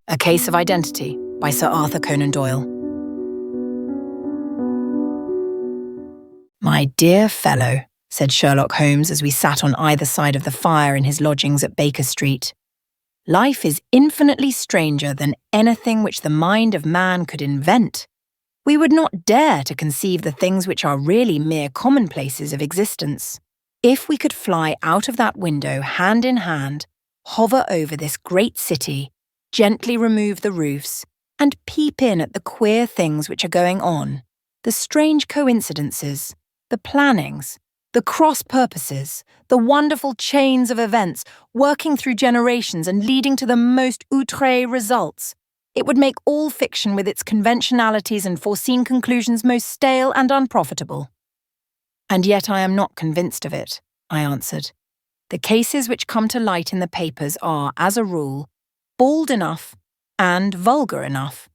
A Case of Identity by Sir Arthur Conan Doyle. "My dear fellow," said Sherlock Holmes as we sat on either side of the fire in his lodgings at Baker Street, "life is infinitely stranger than anything which the mind of man could invent. We would not dare to conceive the things which are really mere commonplaces of existence. If we could fly out of that window hand in hand, hover over this great city, gently remove the roofs, and peep in at the queer things which are going on, the strange coincidences, the plannings, the cross-purposes, the wonderful chains of events working through generations and leading to the most outré results, it would make all fiction with its conventionalities and foreseen conclusions most stale and unprofitable." "And yet I am not convinced of it," I answered. "The cases which come to light in the papers are, as a rule, bald enough and vulgar enough.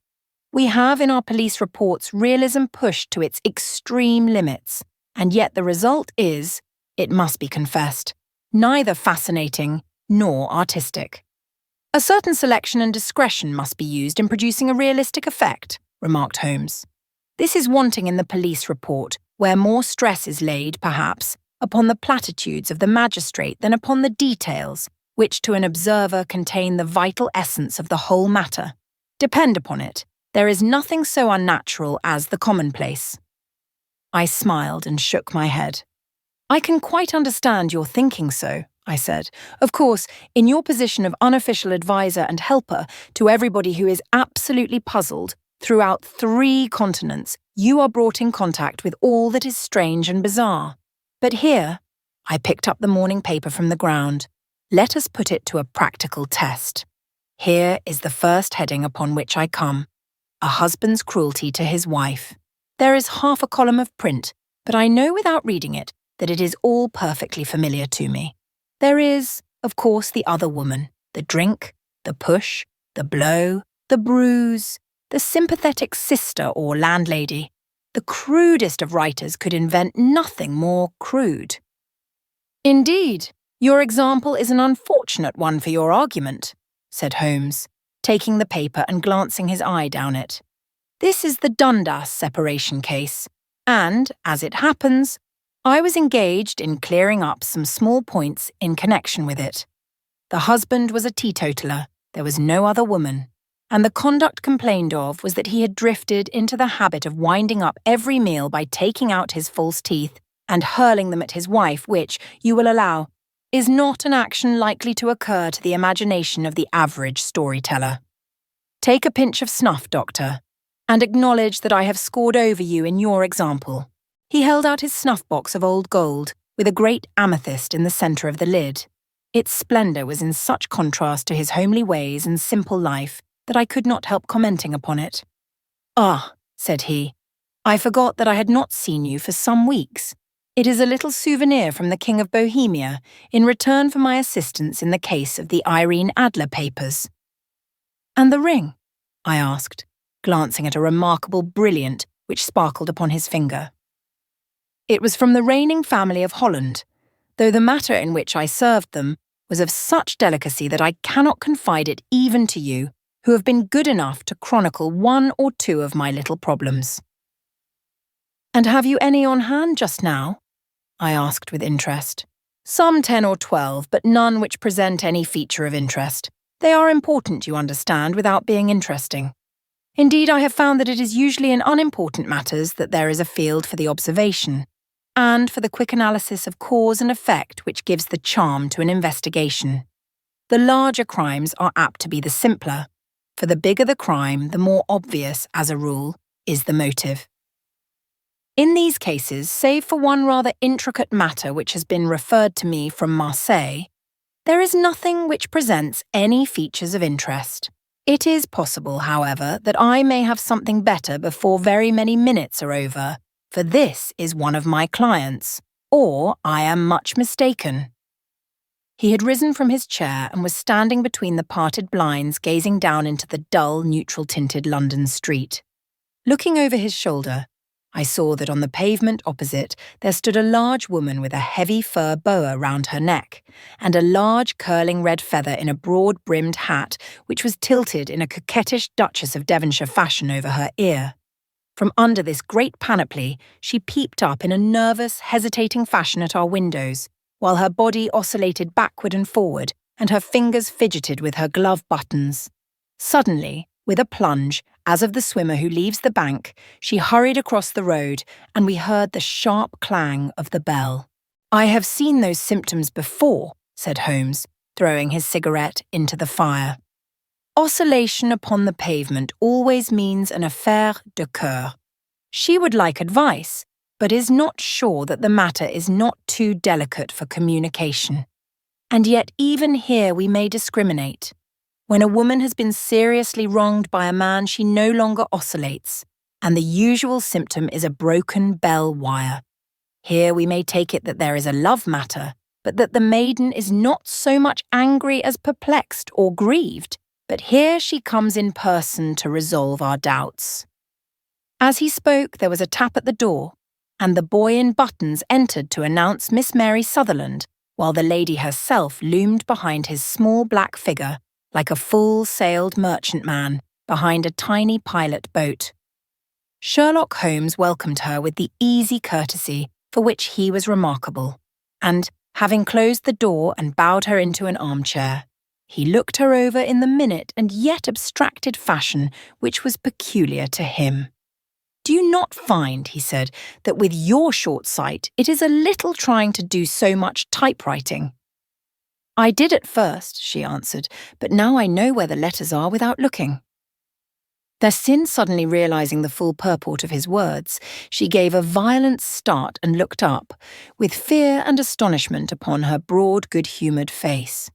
We have in our police reports realism pushed to its extreme limits, and yet the result is, it must be confessed, neither fascinating nor artistic." "A certain selection and discretion must be used in producing a realistic effect," remarked Holmes. "This is wanting in the police report, where more stress is laid, perhaps, upon the platitudes of the magistrate than upon the details, which to an observer contain the vital essence of the whole matter. Depend upon it, there is nothing so unnatural as the commonplace." I smiled and shook my head. "I can quite understand your thinking so," I said. "Of course, in your position of unofficial advisor and helper to everybody who is absolutely puzzled, throughout 3 continents, you are brought in contact with all that is strange and bizarre. But here," I picked up the morning paper from the ground, "let us put it to a practical test. Here is the first heading upon which I come: a husband's cruelty to his wife. There is half a column of print, but I know without reading it that it is all perfectly familiar to me. There is, of course, the other woman, the drink, the push, the blow, the bruise, the sympathetic sister or landlady. The crudest of writers could invent nothing more crude." "Indeed, your example is an unfortunate one for your argument," said Holmes, taking the paper and glancing his eye down it. "This is the Dundas separation case, and, as it happens, I was engaged in clearing up some small points in connection with it. The husband was a teetotaler, there was no other woman, and the conduct complained of was that he had drifted into the habit of winding up every meal by taking out his false teeth and hurling them at his wife, which, you will allow, is not an action likely to occur to the imagination of the average storyteller. Take a pinch of snuff, Doctor, and acknowledge that I have scored over you in your example." He held out his snuff-box of old gold, with a great amethyst in the centre of the lid. Its splendour was in such contrast to his homely ways and simple life that I could not help commenting upon it. "Ah," said he, "I forgot that I had not seen you for some weeks. It is a little souvenir from the King of Bohemia in return for my assistance in the case of the Irene Adler papers." "And the ring?" I asked, glancing at a remarkable brilliant which sparkled upon his finger. "It was from the reigning family of Holland, though the matter in which I served them was of such delicacy that I cannot confide it even to you, who have been good enough to chronicle 1 or 2 of my little problems." "And have you any on hand just now?" I asked with interest. "Some 10 or 12, but none which present any feature of interest. They are important, you understand, without being interesting. Indeed, I have found that it is usually in unimportant matters that there is a field for the observation, and for the quick analysis of cause and effect which gives the charm to an investigation. The larger crimes are apt to be the simpler, for the bigger the crime, the more obvious, as a rule, is the motive. In these cases, save for one rather intricate matter which has been referred to me from Marseille, there is nothing which presents any features of interest. It is possible, however, that I may have something better before very many minutes are over, for this is one of my clients, or I am much mistaken." He had risen from his chair and was standing between the parted blinds gazing down into the dull, neutral-tinted London street. Looking over his shoulder, I saw that on the pavement opposite there stood a large woman with a heavy fur boa round her neck, and a large curling red feather in a broad-brimmed hat which was tilted in a coquettish Duchess of Devonshire fashion over her ear. From under this great panoply, she peeped up in a nervous, hesitating fashion at our windows, while her body oscillated backward and forward, and her fingers fidgeted with her glove buttons. Suddenly, with a plunge, as of the swimmer who leaves the bank, she hurried across the road, and we heard the sharp clang of the bell. "I have seen those symptoms before," said Holmes, throwing his cigarette into the fire. "Oscillation upon the pavement always means an affaire de cœur. She would like advice, but is not sure that the matter is not too delicate for communication. And yet even here we may discriminate. When a woman has been seriously wronged by a man, she no longer oscillates, and the usual symptom is a broken bell wire. Here we may take it that there is a love matter, but that the maiden is not so much angry as perplexed or grieved. But here she comes in person to resolve our doubts." As he spoke, there was a tap at the door, and the boy in buttons entered to announce Miss Mary Sutherland, while the lady herself loomed behind his small black figure, like a full-sailed merchantman behind a tiny pilot boat. Sherlock Holmes welcomed her with the easy courtesy for which he was remarkable, and, having closed the door and bowed her into an armchair, he looked her over in the minute and yet abstracted fashion which was peculiar to him. "Do you not find," he said, "that with your short sight it is a little trying to do so much typewriting?" "I did at first," she answered, "but now I know where the letters are without looking." Then, suddenly realizing the full purport of his words, she gave a violent start and looked up, with fear and astonishment upon her broad, good-humoured face.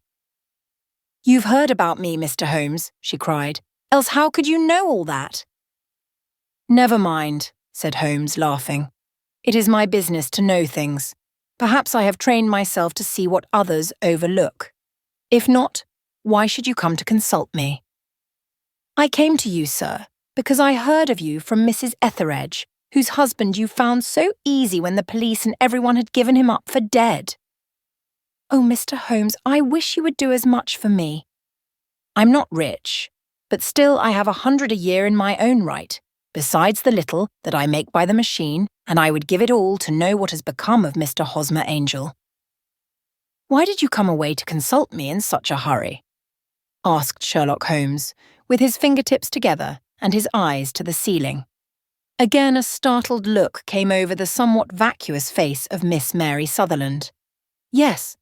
"You've heard about me, Mr. Holmes," she cried, "else how could you know all that?" "Never mind," said Holmes, laughing. "It is my business to know things. Perhaps I have trained myself to see what others overlook. If not, why should you come to consult me?" "I came to you, sir, because I heard of you from Mrs. Etheredge, whose husband you found so easy when the police and everyone had given him up for dead." "Oh, Mr. Holmes, I wish you would do as much for me. I'm not rich, but still I have 100 a year in my own right, besides the little that I make by the machine, and I would give it all to know what has become of Mr. Hosmer Angel." "Why did you come away to consult me in such a hurry?" asked Sherlock Holmes, with his fingertips together and his eyes to the ceiling. Again a startled look came over the somewhat vacuous face of Miss Mary Sutherland. "Yes,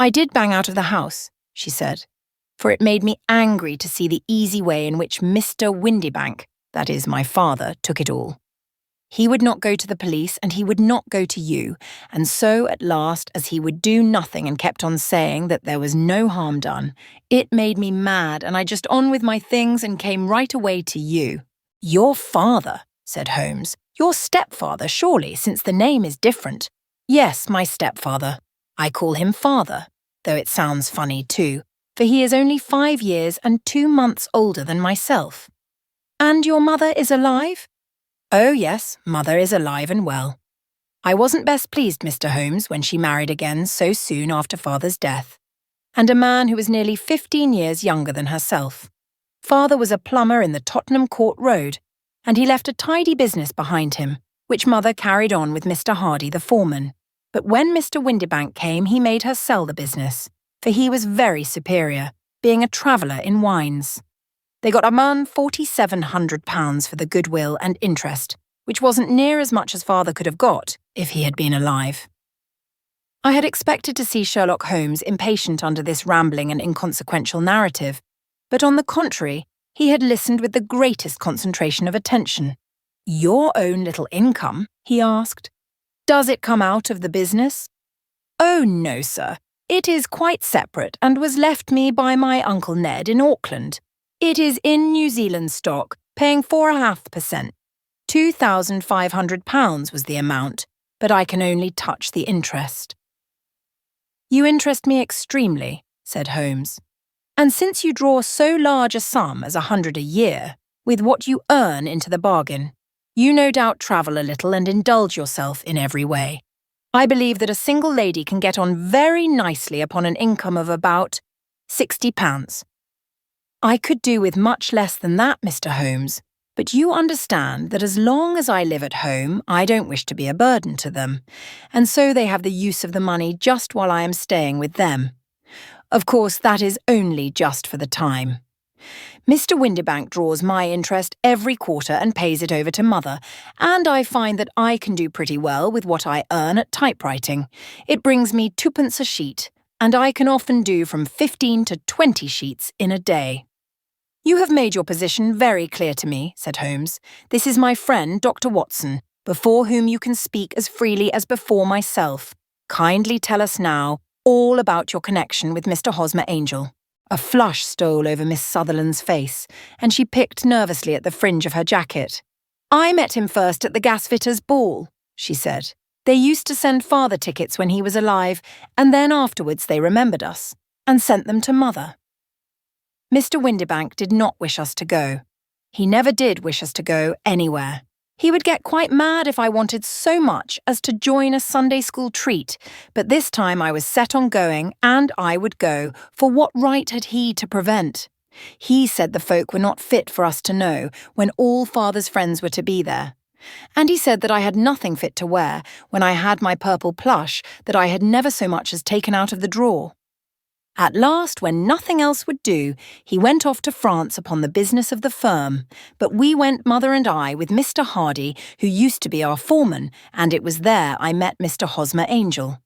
I did bang out of the house," she said, "for it made me angry to see the easy way in which Mr. Windybank, that is my father, took it all. He would not go to the police and he would not go to you, and so at last, as he would do nothing and kept on saying that there was no harm done, it made me mad and I just on with my things and came right away to you." "Your father," said Holmes. "Your stepfather, surely, since the name is different." "Yes, my stepfather. I call him father, though it sounds funny too, for he is only 5 years and 2 months older than myself." "And your mother is alive?" "Oh yes, mother is alive and well. I wasn't best pleased, Mr. Holmes, when she married again so soon after father's death, and a man who was nearly 15 years younger than herself. Father was a plumber in the Tottenham Court Road, and he left a tidy business behind him, which mother carried on with Mr. Hardy, the foreman. But when Mr. Windybank came, he made her sell the business, for he was very superior, being a traveller in wines. They got a man £4,700 for the goodwill and interest, which wasn't near as much as father could have got if he had been alive." I had expected to see Sherlock Holmes impatient under this rambling and inconsequential narrative, but on the contrary, he had listened with the greatest concentration of attention. "Your own little income?" he asked. "Does it come out of the business?" "Oh no, sir. It is quite separate and was left me by my Uncle Ned in Auckland. It is in New Zealand stock, paying 4.5%. £2,500 was the amount, but I can only touch the interest." "You interest me extremely," said Holmes. "And since you draw so large a sum as 100 a year, with what you earn into the bargain, You no doubt travel a little and indulge yourself in every way. I believe that a single lady can get on very nicely upon an income of about £60. I could do with much less than that, Mr. Holmes, but you understand that as long as I live at home, I don't wish to be a burden to them, and so they have the use of the money just while I am staying with them. Of course, that is only just for the time. Mr. Windibank draws my interest every quarter and pays it over to Mother, and I find that I can do pretty well with what I earn at typewriting. It brings me 2p a sheet, and I can often do from 15 to 20 sheets in a day. You have made your position very clear to me, said Holmes. This is my friend, Dr. Watson, before whom you can speak as freely as before myself. Kindly tell us now all about your connection with Mr. Hosmer Angel. A flush stole over Miss Sutherland's face, and she picked nervously at the fringe of her jacket. I met him first at the gasfitter's ball, she said. They used to send Father tickets when he was alive, and then afterwards they remembered us, and sent them to Mother. Mr. Windibank did not wish us to go. He never did wish us to go anywhere. He would get quite mad if I wanted so much as to join a Sunday school treat, but this time I was set on going, and I would go, for what right had he to prevent? He said the folk were not fit for us to know, when all Father's friends were to be there. And he said that I had nothing fit to wear, when I had my purple plush that I had never so much as taken out of the drawer. At last, when nothing else would do, he went off to France upon the business of the firm, but we went, Mother and I, with Mr. Hardy, who used to be our foreman, and it was there I met Mr. Hosmer Angel.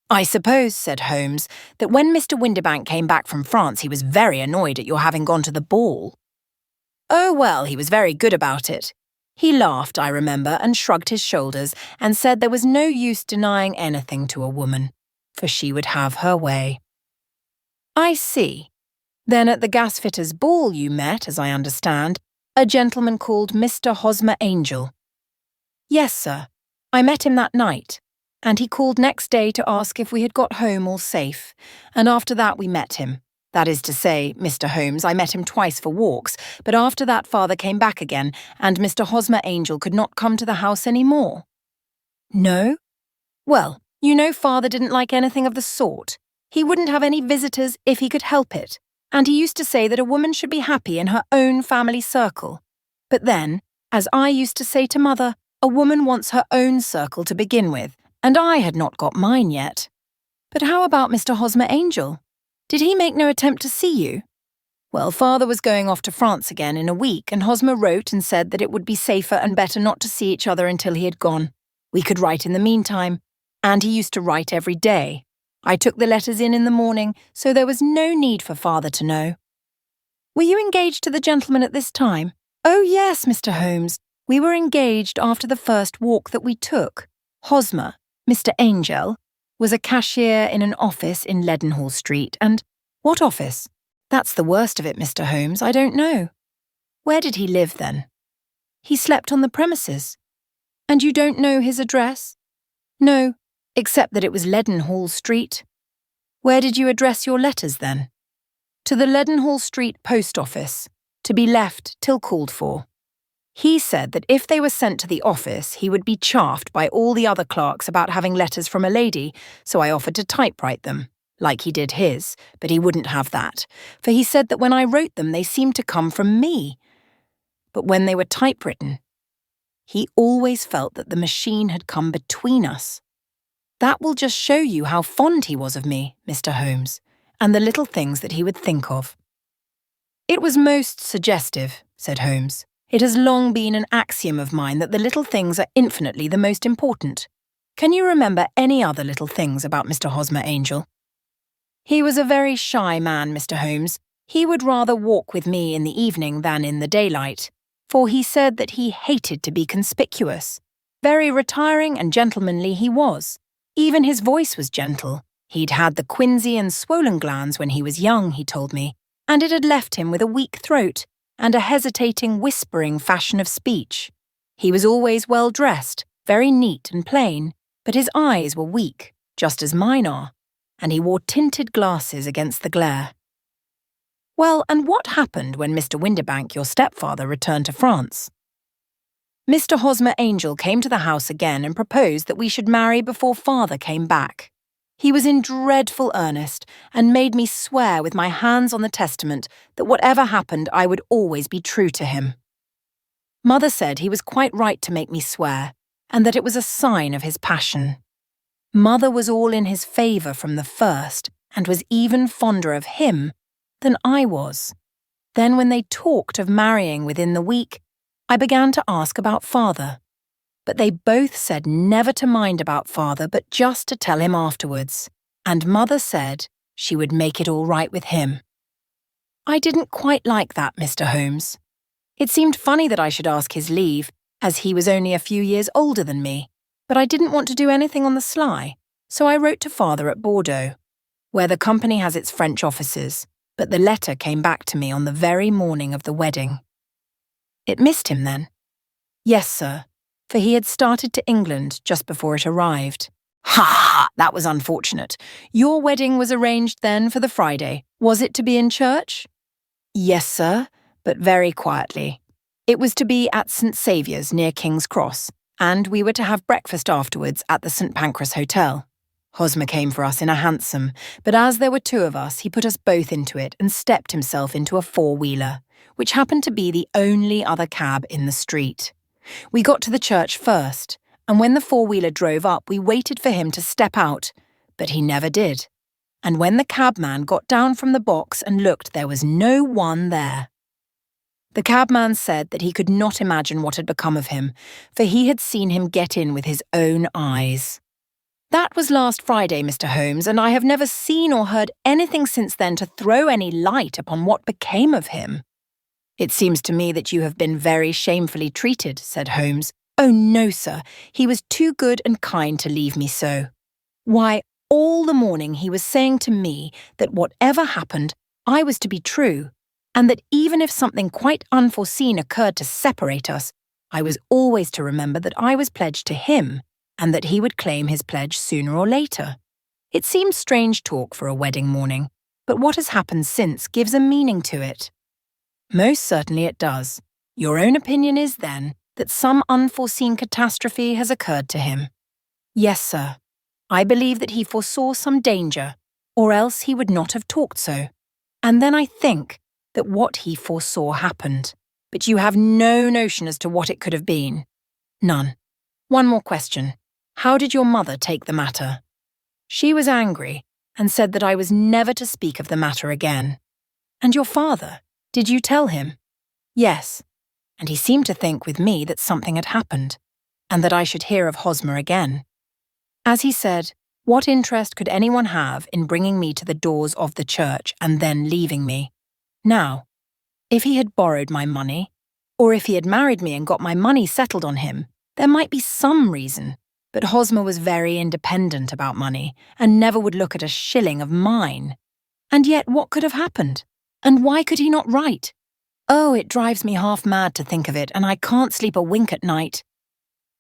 I suppose, said Holmes, that when Mr. Windibank came back from France he was very annoyed at your having gone to the ball. Oh, well, he was very good about it. He laughed, I remember, and shrugged his shoulders, and said there was no use denying anything to a woman, for she would have her way. I see. Then at the gasfitter's ball you met, as I understand, a gentleman called Mr. Hosmer Angel. Yes, sir. I met him that night, and he called next day to ask if we had got home all safe, and after that we met him. That is to say, Mr. Holmes, I met him twice for walks, but after that Father came back again, and Mr. Hosmer Angel could not come to the house any more. No? Well, you know Father didn't like anything of the sort. He wouldn't have any visitors if he could help it, and he used to say that a woman should be happy in her own family circle. But then, as I used to say to Mother, a woman wants her own circle to begin with, and I had not got mine yet. But how about Mr. Hosmer Angel? Did he make no attempt to see you? Well, Father was going off to France again in a week, and Hosmer wrote and said that it would be safer and better not to see each other until he had gone. We could write in the meantime, and he used to write every day. I took the letters in the morning, so there was no need for Father to know. Were you engaged to the gentleman at this time? Oh, yes, Mr. Holmes. We were engaged after the first walk that we took. Hosmer, Mr. Angel, was a cashier in an office in Leadenhall Street, and— What office? That's the worst of it, Mr. Holmes, I don't know. Where did he live, then? He slept on the premises. And you don't know his address? No, except that it was Leadenhall Street. Where did you address your letters, then? To the Leadenhall Street post office, to be left till called for. He said that if they were sent to the office, he would be chaffed by all the other clerks about having letters from a lady, so I offered to typewrite them, like he did his, but he wouldn't have that, for he said that when I wrote them they seemed to come from me. But when they were typewritten, he always felt that the machine had come between us. That will just show you how fond he was of me, Mr. Holmes, and the little things that he would think of. It was most suggestive, said Holmes. It has long been an axiom of mine that the little things are infinitely the most important. Can you remember any other little things about Mr. Hosmer Angel? He was a very shy man, Mr. Holmes. He would rather walk with me in the evening than in the daylight, for he said that he hated to be conspicuous. Very retiring and gentlemanly he was. Even his voice was gentle. He'd had the quinsy and swollen glands when he was young, he told me, and it had left him with a weak throat and a hesitating, whispering fashion of speech. He was always well dressed, very neat and plain, but his eyes were weak, just as mine are, and he wore tinted glasses against the glare. Well, and what happened when Mr. Windibank, your stepfather, returned to France? Mr Hosmer Angel came to the house again and proposed that we should marry before father came back. He was in dreadful earnest and made me swear with my hands on the testament that whatever happened I would always be true to him. Mother said he was quite right to make me swear, and that it was a sign of his passion. Mother was all in his favour from the first, and was even fonder of him than I was. Then when they talked of marrying within the week, I began to ask about father. But they both said never to mind about father, but just to tell him afterwards, and Mother said she would make it all right with him. I didn't quite like that, Mr Holmes. It seemed funny that I should ask his leave, as he was only a few years older than me, but I didn't want to do anything on the sly, so I wrote to father at Bordeaux, where the company has its French offices, but the letter came back to me on the very morning of the wedding. It missed him then? Yes, sir, for he had started to England just before it arrived. Ha ha! That was unfortunate. Your wedding was arranged then for the Friday. Was it to be in church? Yes, sir, but very quietly. It was to be at St Saviour's near King's Cross, and we were to have breakfast afterwards at the St Pancras Hotel. Hosmer came for us in a hansom, but as there were two of us, he put us both into it and stepped himself into a four-wheeler, which happened to be the only other cab in the street. We got to the church first, and when the four-wheeler drove up, we waited for him to step out, but he never did. And when the cabman got down from the box and looked, there was no one there. The cabman said that he could not imagine what had become of him, for he had seen him get in with his own eyes. That was last Friday, Mr Holmes, and I have never seen or heard anything since then to throw any light upon what became of him. It seems to me that you have been very shamefully treated, said Holmes. Oh, no, sir, he was too good and kind to leave me so. Why, all the morning he was saying to me that whatever happened, I was to be true, and that even if something quite unforeseen occurred to separate us, I was always to remember that I was pledged to him, and that he would claim his pledge sooner or later. It seems strange talk for a wedding morning, but what has happened since gives a meaning to it. Most certainly it does. Your own opinion is, then, that some unforeseen catastrophe has occurred to him. Yes, sir. I believe that he foresaw some danger, or else he would not have talked so. And then I think that what he foresaw happened. But you have no notion as to what it could have been. None. One more question. How did your mother take the matter? She was angry, and said that I was never to speak of the matter again. And your father? Did you tell him? Yes, and he seemed to think with me that something had happened, and that I should hear of Hosmer again. As he said, what interest could anyone have in bringing me to the doors of the church and then leaving me? Now, if he had borrowed my money, or if he had married me and got my money settled on him, there might be some reason, but Hosmer was very independent about money and never would look at a shilling of mine. And yet what could have happened? And why could he not write? Oh, it drives me half mad to think of it, and I can't sleep a wink at night.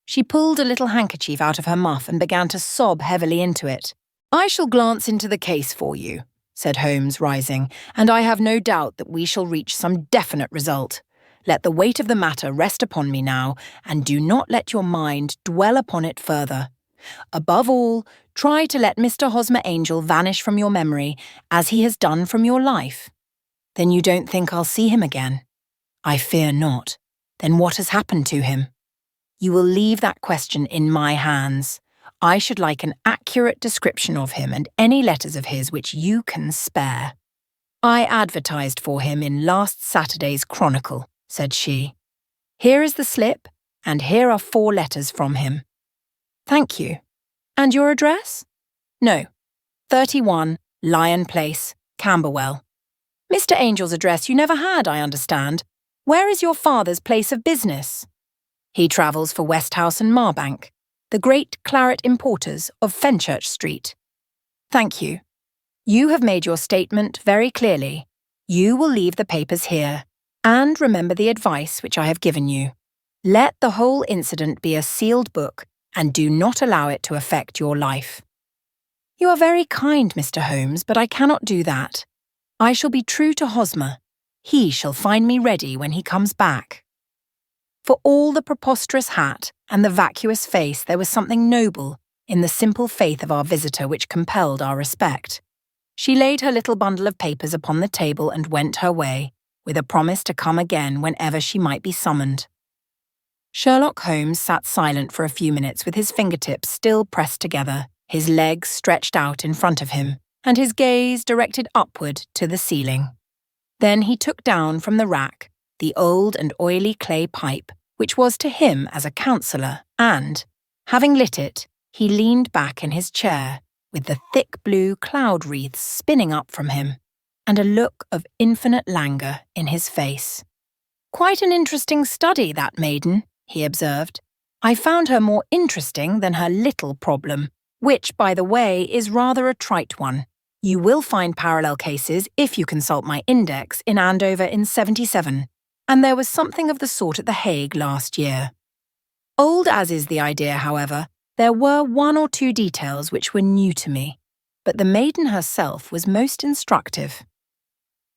She pulled a little handkerchief out of her muff and began to sob heavily into it. I shall glance into the case for you, said Holmes, rising, and I have no doubt that we shall reach some definite result. Let the weight of the matter rest upon me now, and do not let your mind dwell upon it further. Above all, try to let Mr Hosmer Angel vanish from your memory, as he has done from your life. Then you don't think I'll see him again? I fear not. Then what has happened to him? You will leave that question in my hands. I should like an accurate description of him and any letters of his which you can spare. I advertised for him in last Saturday's Chronicle, said she. Here is the slip, and here are 4 letters from him. Thank you. And your address? No. 31, Lion Place, Camberwell. Mr Angel's address you never had, I understand. Where is your father's place of business? He travels for Westhouse and Marbank, the great claret importers of Fenchurch Street. Thank you. You have made your statement very clearly. You will leave the papers here, and remember the advice which I have given you. Let the whole incident be a sealed book, and do not allow it to affect your life. You are very kind, Mr Holmes, but I cannot do that. I shall be true to Hosmer. He shall find me ready when he comes back. For all the preposterous hat and the vacuous face, there was something noble in the simple faith of our visitor which compelled our respect. She laid her little bundle of papers upon the table and went her way, with a promise to come again whenever she might be summoned. Sherlock Holmes sat silent for a few minutes with his fingertips still pressed together, his legs stretched out in front of him, and his gaze directed upward to the ceiling. Then he took down from the rack the old and oily clay pipe, which was to him as a counsellor, and, having lit it, he leaned back in his chair, with the thick blue cloud wreaths spinning up from him, and a look of infinite languor in his face. "Quite an interesting study, that maiden," he observed. "I found her more interesting than her little problem, which, by the way, is rather a trite one. You will find parallel cases, if you consult my index, in Andover in '77, and there was something of the sort at The Hague last year." Old as is the idea, however, there were one or two details which were new to me, but the maiden herself was most instructive.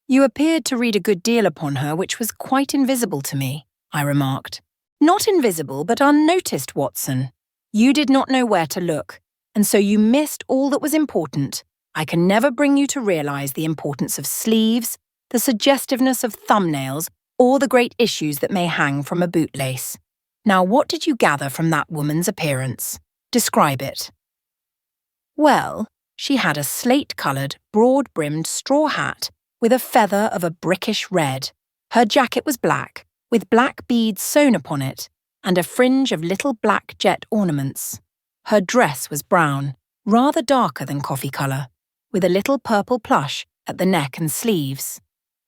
"You appeared to read a good deal upon her which was quite invisible to me," I remarked. "Not invisible, but unnoticed, Watson. You did not know where to look, and so you missed all that was important. I can never bring you to realize the importance of sleeves, the suggestiveness of thumbnails, or the great issues that may hang from a bootlace. Now, what did you gather from that woman's appearance? Describe it." "Well, she had a slate-coloured, broad-brimmed straw hat with a feather of a brickish red. Her jacket was black, with black beads sewn upon it, and a fringe of little black jet ornaments. Her dress was brown, rather darker than coffee colour, with a little purple plush at the neck and sleeves.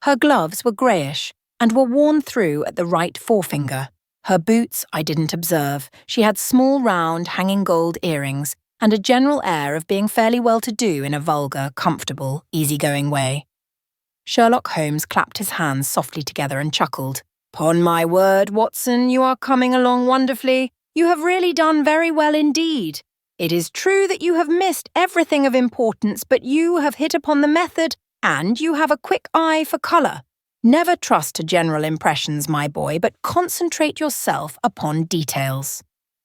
Her gloves were greyish, and were worn through at the right forefinger. Her boots I didn't observe. She had small round hanging gold earrings, and a general air of being fairly well-to-do in a vulgar, comfortable, easy-going way." Sherlock Holmes clapped his hands softly together and chuckled. "'Pon my word, Watson, you are coming along wonderfully. You have really done very well indeed. It is true that you have missed everything of importance, but you have hit upon the method, and you have a quick eye for colour. Never trust to general impressions, my boy, but concentrate yourself upon details.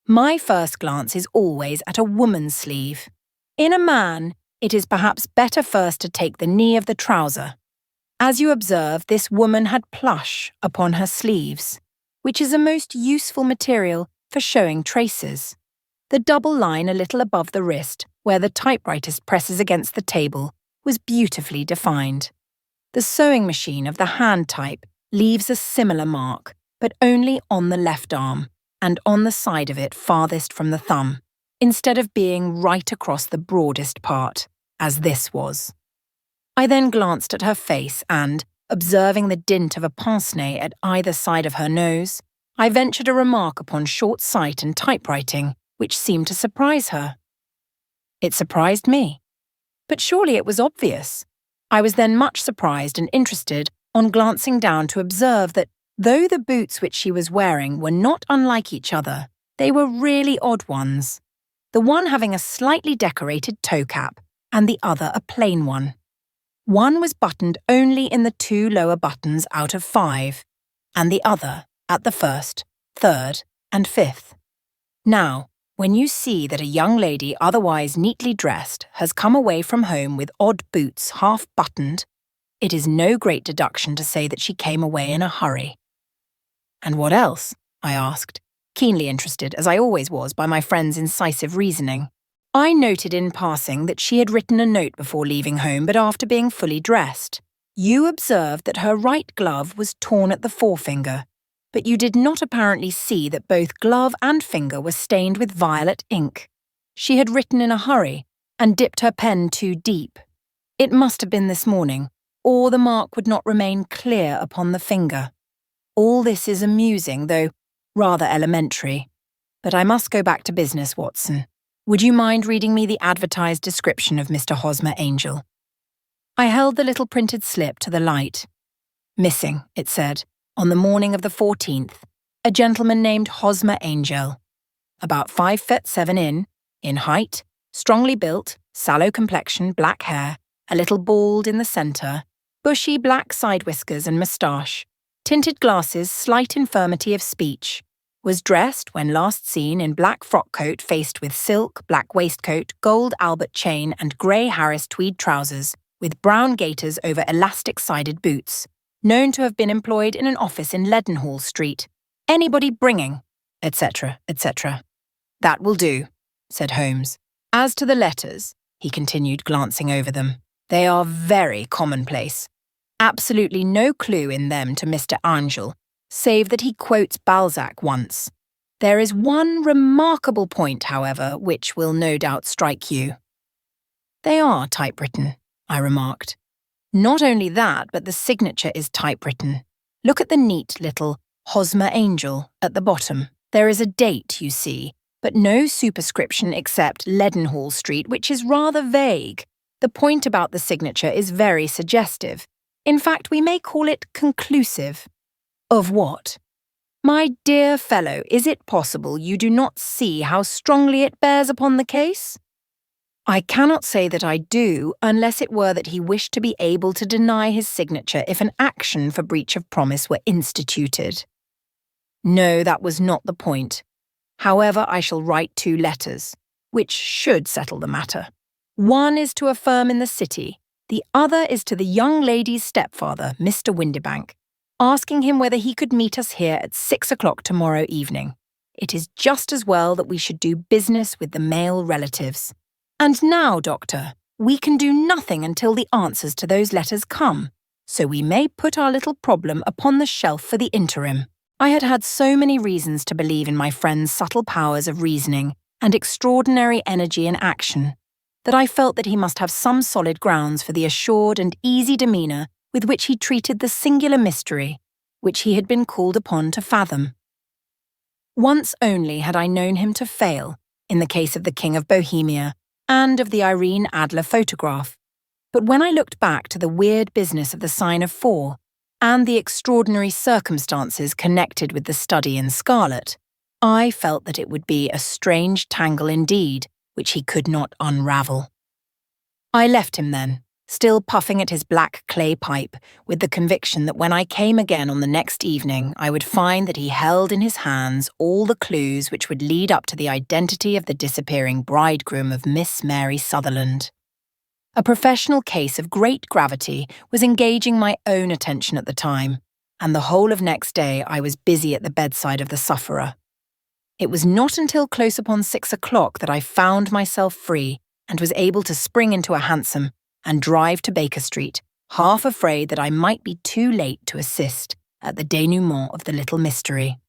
My first glance is always at a woman's sleeve. In a man, it is perhaps better first to take the knee of the trouser. As you observe, this woman had plush upon her sleeves, which is a most useful material for showing traces. The double line a little above the wrist, where the typewriter presses against the table, was beautifully defined. The sewing machine of the hand type leaves a similar mark, but only on the left arm, and on the side of it farthest from the thumb, instead of being right across the broadest part, as this was. I then glanced at her face and, observing the dint of a pince-nez at either side of her nose, I ventured a remark upon short sight and typewriting, which seemed to surprise her. It surprised me. But surely it was obvious. I was then much surprised and interested on glancing down to observe that, though the boots which she was wearing were not unlike each other, they were really odd ones, the one having a slightly decorated toe cap, and the other a plain one. One was buttoned only in the 2 lower buttons out of 5, and the other at the 1st, 3rd, and 5th. Now, when you see that a young lady otherwise neatly dressed has come away from home with odd boots half-buttoned, it is no great deduction to say that she came away in a hurry. "And what else?" I asked, keenly interested, as I always was, by my friend's incisive reasoning. I noted in passing that she had written a note before leaving home, but after being fully dressed. You observed that her right glove was torn at the forefinger, but you did not apparently see that both glove and finger were stained with violet ink. She had written in a hurry and dipped her pen too deep. It must have been this morning, or the mark would not remain clear upon the finger. All this is amusing, though rather elementary. But I must go back to business, Watson. Would you mind reading me the advertised description of Mr Hosmer Angel? I held the little printed slip to the light. "Missing," it said, "on the morning of the 14th, a gentleman named Hosmer Angel. About 5'7" in height, strongly built, sallow complexion, black hair, a little bald in the centre, bushy black side whiskers and moustache, tinted glasses, slight infirmity of speech, Was dressed when last seen in black frock coat faced with silk, black waistcoat, gold Albert chain and grey Harris tweed trousers, with brown gaiters over elastic-sided boots, known to have been employed in an office in Leadenhall Street. Anybody bringing, etc., etc. That will do, said Holmes. As to the letters, he continued, glancing over them, they are very commonplace. Absolutely no clue in them to Mr Angel, save that he quotes Balzac once. There is one remarkable point, however, which will no doubt strike you. They are typewritten, I remarked. Not only that, but the signature is typewritten. Look at the neat little Hosmer Angel at the bottom. There is a date, you see, but no superscription except Leadenhall Street, which is rather vague. The point about the signature is very suggestive. In fact, we may call it conclusive. Of what? My dear fellow, is it possible you do not see how strongly it bears upon the case? I cannot say that I do, unless it were that he wished to be able to deny his signature if an action for breach of promise were instituted. No, that was not the point. However, I shall write 2 letters, which should settle the matter. One is to a firm in the city, the other is to the young lady's stepfather, Mr Windibank, asking him whether he could meet us here at 6 o'clock tomorrow evening. It is just as well that we should do business with the male relatives. And now, Doctor, we can do nothing until the answers to those letters come, so we may put our little problem upon the shelf for the interim. I had had so many reasons to believe in my friend's subtle powers of reasoning and extraordinary energy in action, that I felt that he must have some solid grounds for the assured and easy demeanour with which he treated the singular mystery which he had been called upon to fathom. Once only had I known him to fail, in the case of the King of Bohemia and of the Irene Adler photograph, but when I looked back to the weird business of the sign of 4 and the extraordinary circumstances connected with the study in scarlet, I felt that it would be a strange tangle indeed, which he could not unravel. I left him then, still puffing at his black clay pipe, with the conviction that when I came again on the next evening, I would find that he held in his hands all the clues which would lead up to the identity of the disappearing bridegroom of Miss Mary Sutherland. A professional case of great gravity was engaging my own attention at the time, and the whole of next day I was busy at the bedside of the sufferer. It was not until close upon 6 o'clock that I found myself free and was able to spring into a hansom and drive to Baker Street, half afraid that I might be too late to assist at the denouement of the little mystery.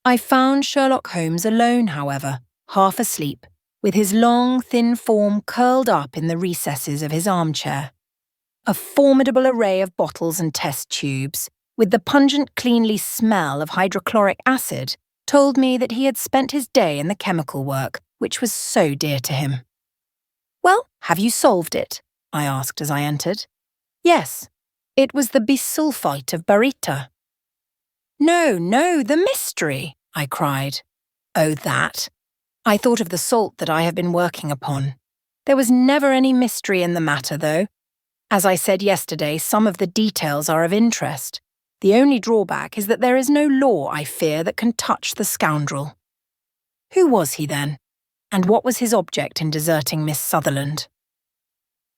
I found Sherlock Holmes alone, however, half asleep, with his long, thin form curled up in the recesses of his armchair. A formidable array of bottles and test tubes, with the pungent, cleanly smell of hydrochloric acid, told me that he had spent his day in the chemical work, which was so dear to him. "Well, have you solved it?" I asked as I entered. "Yes, it was the bisulfite of baryta." No, the mystery," I cried. "Oh, that. I thought of the salt that I have been working upon. There was never any mystery in the matter, though. As I said yesterday, some of the details are of interest. The only drawback is that there is no law, I fear, that can touch the scoundrel. Who was he, then? And what was his object in deserting Miss Sutherland?"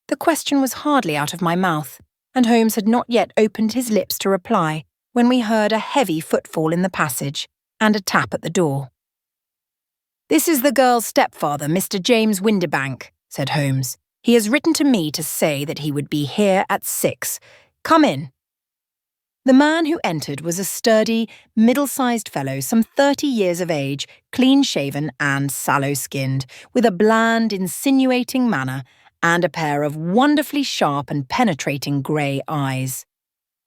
The question was hardly out of my mouth, and Holmes had not yet opened his lips to reply when we heard a heavy footfall in the passage and a tap at the door. "This is the girl's stepfather, Mr James Windibank," said Holmes. "He has written to me to say that he would be here at 6. Come in." The man who entered was a sturdy, middle-sized fellow, some 30 years of age, clean-shaven and sallow-skinned, with a bland, insinuating manner and a pair of wonderfully sharp and penetrating grey eyes.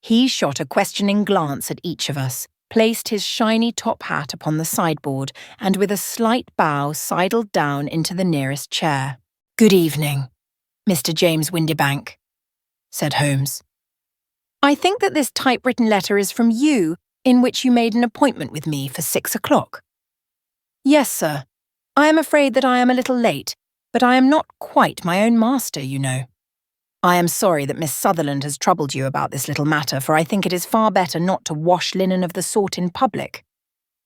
He shot a questioning glance at each of us, placed his shiny top hat upon the sideboard, and with a slight bow sidled down into the nearest chair. "Good evening, Mr James Windibank," said Holmes. "I think that this typewritten letter is from you, in which you made an appointment with me for 6 o'clock. "Yes, sir. I am afraid that I am a little late, but I am not quite my own master, you know. I am sorry that Miss Sutherland has troubled you about this little matter, for I think it is far better not to wash linen of the sort in public.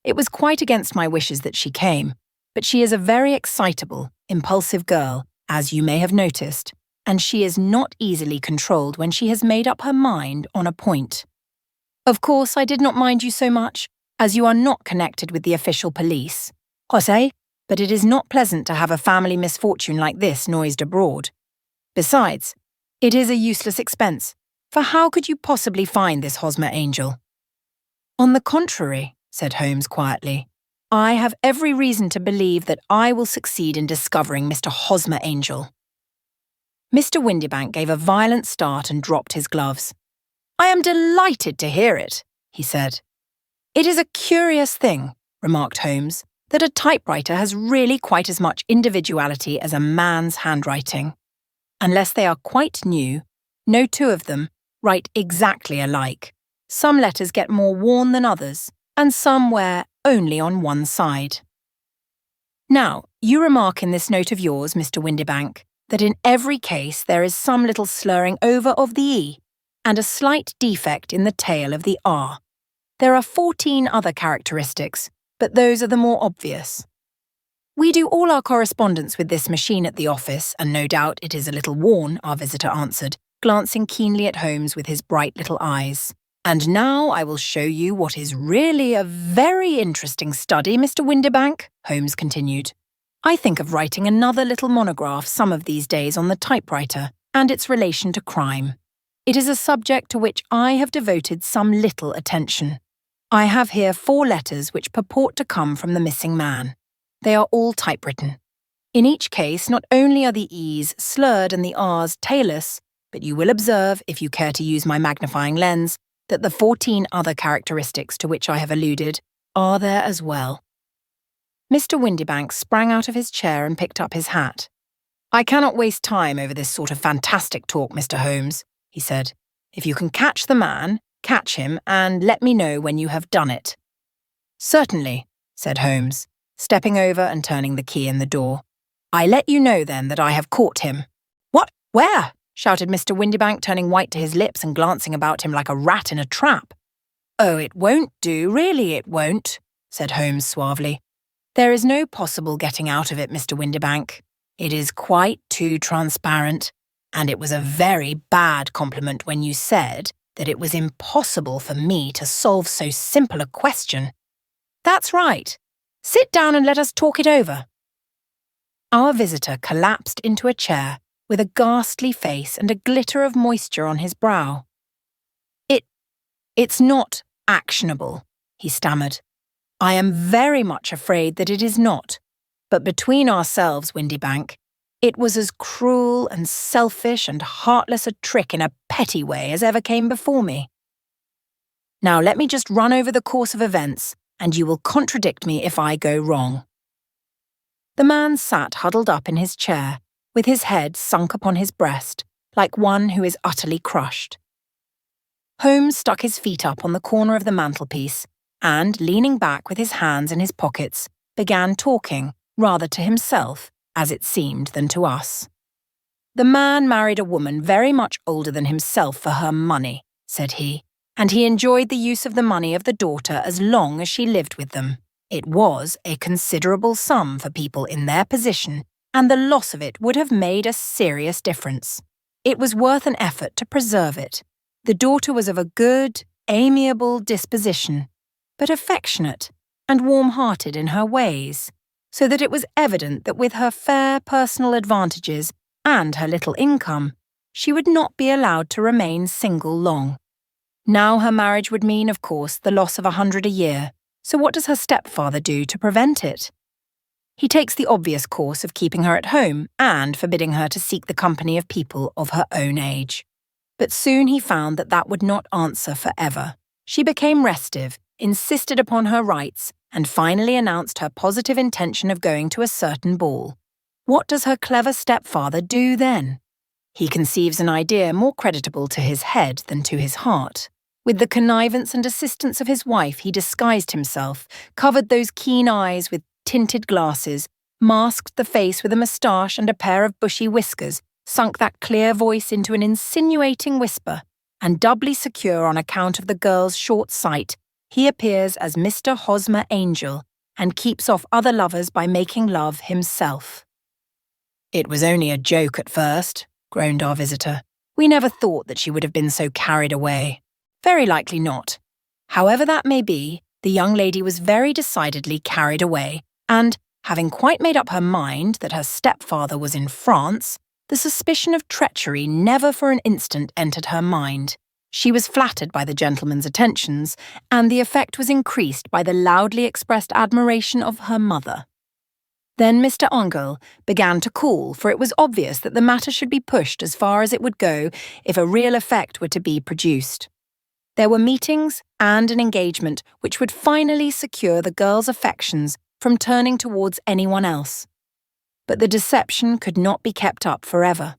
It was quite against my wishes that she came, but she is a very excitable, impulsive girl, as you may have noticed, and she is not easily controlled when she has made up her mind on a point. Of course, I did not mind you so much, as you are not connected with the official police, José, but it is not pleasant to have a family misfortune like this noised abroad. Besides, it is a useless expense, for how could you possibly find this Hosmer Angel? On the contrary, said Holmes quietly, I have every reason to believe that I will succeed in discovering Mr Hosmer Angel. Mr Windibank gave a violent start and dropped his gloves. I am delighted to hear it, he said. It is a curious thing, remarked Holmes, that a typewriter has really quite as much individuality as a man's handwriting. Unless they are quite new, no two of them write exactly alike. Some letters get more worn than others, and some wear only on one side. Now, you remark in this note of yours, Mr Windibank, that in every case there is some little slurring over of the E and a slight defect in the tail of the R. There are 14 other characteristics, but those are the more obvious. We do all our correspondence with this machine at the office, and no doubt it is a little worn, our visitor answered, glancing keenly at Holmes with his bright little eyes. And now I will show you what is really a very interesting study, Mr Windibank, Holmes continued. I think of writing another little monograph some of these days on the typewriter and its relation to crime. It is a subject to which I have devoted some little attention. I have here 4 letters which purport to come from the missing man. They are all typewritten. In each case, not only are the E's slurred and the R's tailless, but you will observe, if you care to use my magnifying lens, that the 14 other characteristics to which I have alluded are there as well. Mr Windibank sprang out of his chair and picked up his hat. I cannot waste time over this sort of fantastic talk, Mr Holmes, he said. If you can catch the man, catch him, and let me know when you have done it. Certainly, said Holmes, stepping over and turning the key in the door. I let you know then that I have caught him. What? Where? Shouted Mr Windibank, turning white to his lips and glancing about him like a rat in a trap. Oh, it won't do, really it won't, said Holmes suavely. There is no possible getting out of it, Mr Windibank. It is quite too transparent, and it was a very bad compliment when you said that it was impossible for me to solve so simple a question. That's right. Sit down and let us talk it over. Our visitor collapsed into a chair with a ghastly face and a glitter of moisture on his brow. It's not actionable, he stammered. I am very much afraid that it is not, but between ourselves, Windibank, it was as cruel and selfish and heartless a trick in a petty way as ever came before me. Now let me just run over the course of events, and you will contradict me if I go wrong. The man sat huddled up in his chair, with his head sunk upon his breast, like one who is utterly crushed. Holmes stuck his feet up on the corner of the mantelpiece and, leaning back with his hands in his pockets, began talking, rather to himself, as it seemed, than to us. The man married a woman very much older than himself for her money, said he, and he enjoyed the use of the money of the daughter as long as she lived with them. It was a considerable sum for people in their position, and the loss of it would have made a serious difference. It was worth an effort to preserve it. The daughter was of a good, amiable disposition, but affectionate and warm-hearted in her ways, so that it was evident that with her fair personal advantages and her little income, she would not be allowed to remain single long. Now her marriage would mean, of course, the loss of 100 a year, so what does her stepfather do to prevent it? He takes the obvious course of keeping her at home and forbidding her to seek the company of people of her own age. But soon he found that that would not answer forever. She became restive, insisted upon her rights, and finally announced her positive intention of going to a certain ball. What does her clever stepfather do then? He conceives an idea more creditable to his head than to his heart. With the connivance and assistance of his wife, he disguised himself, covered those keen eyes with tinted glasses, masked the face with a moustache and a pair of bushy whiskers, sunk that clear voice into an insinuating whisper, and doubly secure on account of the girl's short sight, he appears as Mr Hosmer Angel and keeps off other lovers by making love himself." "It was only a joke at first," groaned our visitor. "We never thought that she would have been so carried away." "Very likely not. However that may be, the young lady was very decidedly carried away, and, having quite made up her mind that her stepfather was in France, the suspicion of treachery never for an instant entered her mind. She was flattered by the gentleman's attentions, and the effect was increased by the loudly expressed admiration of her mother. Then Mr Angel began to cool, for it was obvious that the matter should be pushed as far as it would go if a real effect were to be produced. There were meetings and an engagement which would finally secure the girl's affections from turning towards anyone else. But the deception could not be kept up forever.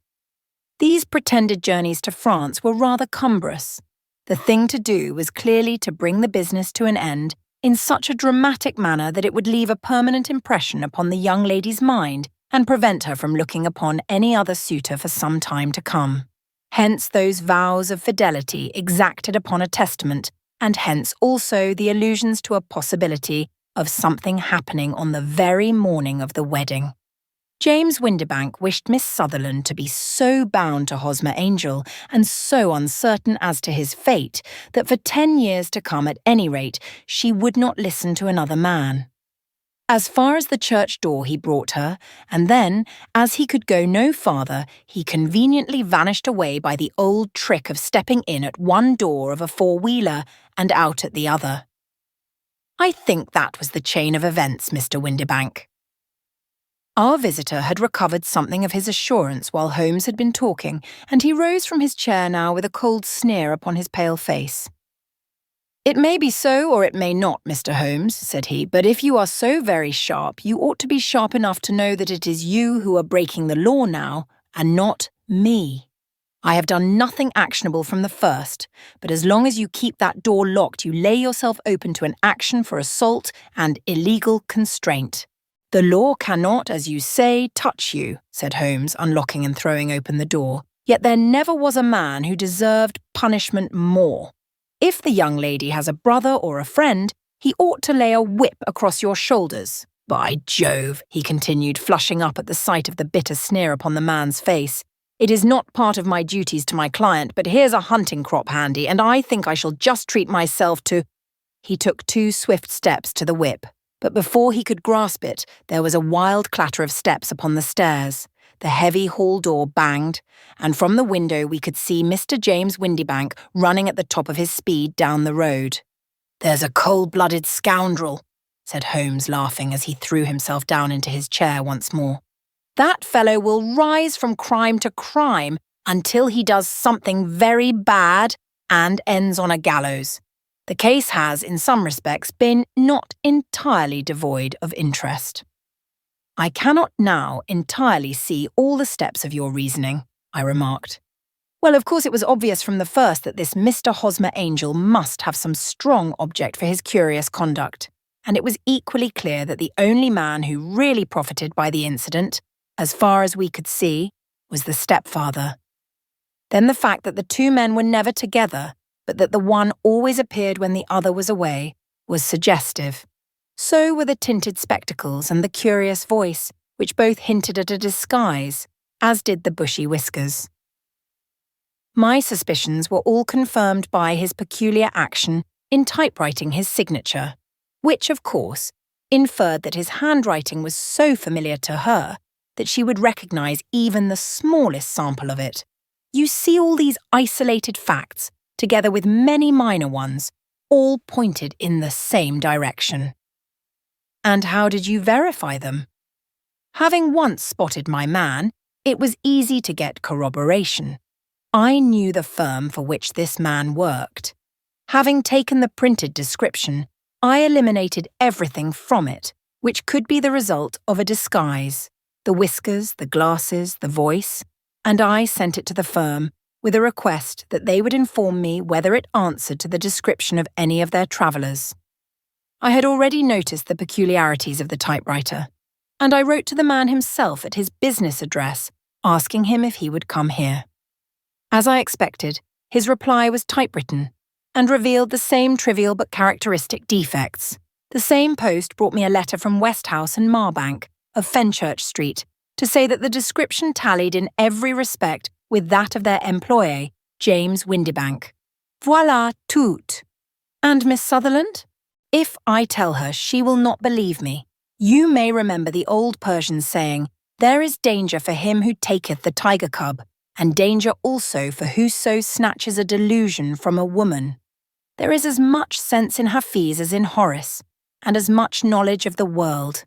These pretended journeys to France were rather cumbrous. The thing to do was clearly to bring the business to an end in such a dramatic manner that it would leave a permanent impression upon the young lady's mind and prevent her from looking upon any other suitor for some time to come. Hence those vows of fidelity exacted upon a testament, and hence also the allusions to a possibility of something happening on the very morning of the wedding. James Windibank wished Miss Sutherland to be so bound to Hosmer Angel and so uncertain as to his fate that for 10 years to come at any rate she would not listen to another man. As far as the church door he brought her, and then, as he could go no farther, he conveniently vanished away by the old trick of stepping in at one door of a four-wheeler and out at the other. I think that was the chain of events, Mr Windibank. Our visitor had recovered something of his assurance while Holmes had been talking, and he rose from his chair now with a cold sneer upon his pale face. "It may be so or it may not, Mr Holmes," said he, "but if you are so very sharp, you ought to be sharp enough to know that it is you who are breaking the law now, and not me. I have done nothing actionable from the first, but as long as you keep that door locked, you lay yourself open to an action for assault and illegal constraint." "The law cannot, as you say, touch you," said Holmes, unlocking and throwing open the door. "Yet there never was a man who deserved punishment more. If the young lady has a brother or a friend, he ought to lay a whip across your shoulders. By Jove," he continued, flushing up at the sight of the bitter sneer upon the man's face, "it is not part of my duties to my client, but here's a hunting crop handy, and I think I shall just treat myself to—" He took 2 swift steps to the whip. But before he could grasp it, there was a wild clatter of steps upon the stairs. The heavy hall door banged, and from the window we could see Mr James Windibank running at the top of his speed down the road. "There's a cold-blooded scoundrel," said Holmes, laughing as he threw himself down into his chair once more. "That fellow will rise from crime to crime until he does something very bad and ends on a gallows. The case has, in some respects, been not entirely devoid of interest." "I cannot now entirely see all the steps of your reasoning," I remarked. "Well, of course it was obvious from the first that this Mr Hosmer Angel must have some strong object for his curious conduct, and it was equally clear that the only man who really profited by the incident, as far as we could see, was the stepfather. Then the fact that the 2 men were never together, but that the one always appeared when the other was away, was suggestive. So were the tinted spectacles and the curious voice, which both hinted at a disguise, as did the bushy whiskers. My suspicions were all confirmed by his peculiar action in typewriting his signature, which, of course, inferred that his handwriting was so familiar to her that she would recognize even the smallest sample of it. You see, all these isolated facts, together with many minor ones, all pointed in the same direction. "And how did you verify them?" "Having once spotted my man, it was easy to get corroboration. I knew the firm for which this man worked. Having taken the printed description, I eliminated everything from it, which could be the result of a disguise, the whiskers, the glasses, the voice, and I sent it to the firm, with a request that they would inform me whether it answered to the description of any of their travellers. I had already noticed the peculiarities of the typewriter, and I wrote to the man himself at his business address, asking him if he would come here. As I expected, his reply was typewritten, and revealed the same trivial but characteristic defects. The same post brought me a letter from Westhouse and Marbank of Fenchurch Street to say that the description tallied in every respect with that of their employé, James Windibank. Voilà tout. And Miss Sutherland? If I tell her, she will not believe me. You may remember the old Persian saying, "There is danger for him who taketh the tiger cub, and danger also for whoso snatches a delusion from a woman." There is as much sense in Hafiz as in Horace, and as much knowledge of the world.